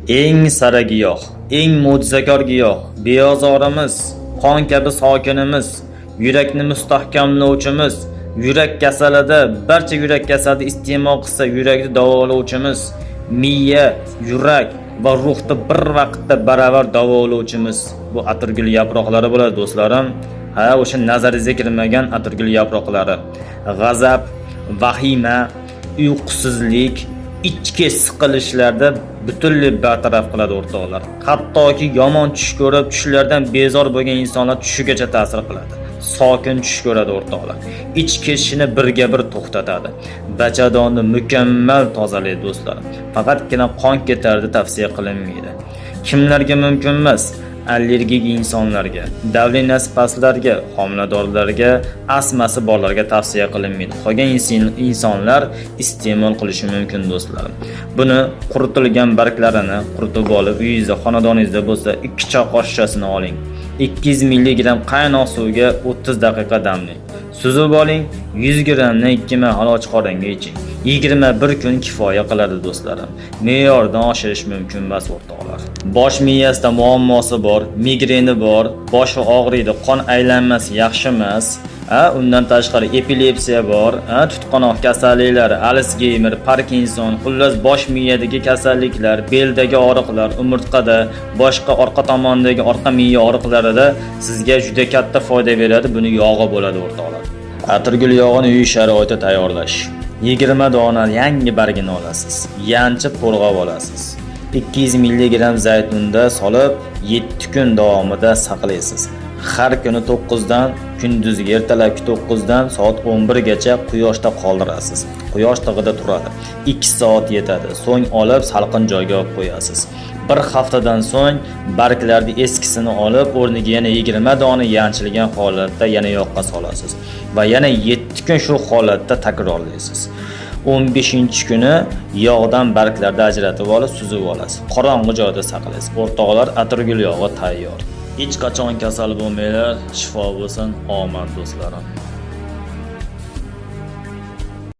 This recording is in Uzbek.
Eng sara giyoh, eng mo'jizakor giyoh, beozorimiz, qon kabi sokinimiz, yurakni mustahkamlovchimiz, yurak kasalida, barcha yurak kasalida iste'mol qilsa yurakni davolovchimiz, miya, yurak va ruhni bir vaqtda baravar davolovchimiz bu atirgul yaproqlari bo'ladi do'stlarim. Ha, o'sha nazaringizga kirmagan atirgul yaproqlari. G'azab, vahima, uyqusizlik, ichki siqilishlarda butunlay bartaraf qiladi o'rtoqlar. Hattoki yomon tush ko'rib, tushlardan bezor bo'lgan insonlar tushigacha ta'sir qiladi. Sokin tush ko'radi o'rtoqlar. Ich ketishini birga bir to'xtatadi. Bachadonni mukammal tozalaydi do'stlar. Faqatgina qon ketardi tavsiya qilinmaydi. Kimlarga mumkin emas? Allergik insonlarga, davleniyasi pastlarga, homiladorlarga, astmasi borlarga tavsiya qilinmaydi. Qolgan insonlar iste'mol qilishi mumkin do'stlar. Buni quritilgan barglarini quritib olib, uyingizda, xonadoningizda bo'lsa, 2 choy qoshiqchasini oling. 200 mg qaynoq suvga 30 daqiqa damlang. Suzib oling, 100 grammni 2 mahal ochiq qornga iching. 21 kun kifoya qiladi do'stlarim. Me'yordan oshirish mumkin emas o'rtoqlar. Bosh miyasida muammosi bor, migreni bor, boshi og'riydi, qon aylanmasi yaxshi emas. Undan tashqari epilepsiya bor, tutqanoq kasalliklari, Alsgeymer, Parkinson, xullas bosh miyadagi kasalliklar, beldagi og'riqlar, umurtqada, boshqa orqa tomondagi orqa miya og'riqlarida sizga juda katta foyda beradi. Buni yog'i bo'ladi o'rtoqlar. Atirgul yog'ini uy sharoitida tayyorlash. 20 dona yangi bargini olasiz. Yanchib to'lg'ab olasiz. 200 mg zaytunda solib 7 kun davomida saqlaysiz. Har kuni 9 dan kunduzgi ertalabki 9 dan soat 11 gacha quyoshda qoldirasiz. Quyosh tig'ida turadi. 2 soat yetadi. So'ng olib salqin joyga qo'yib qo'yasiz. Bir haftadan so'ng barglarning eskisini olib, o'rniga yana 20 dona yanchilgan holatda yana yoqqa solasiz va yana 7 kun shu holatda takrorlaysiz. 15-kuni yog'dan barglarni ajratib olib, suzib olasiz. Qorong'i joyda saqlaysiz. O'rtoqlar, atirgul yog'i tayyor. Hech qachon kasal bo'lmanglar, shifo bo'lsin, omad do'stlarim.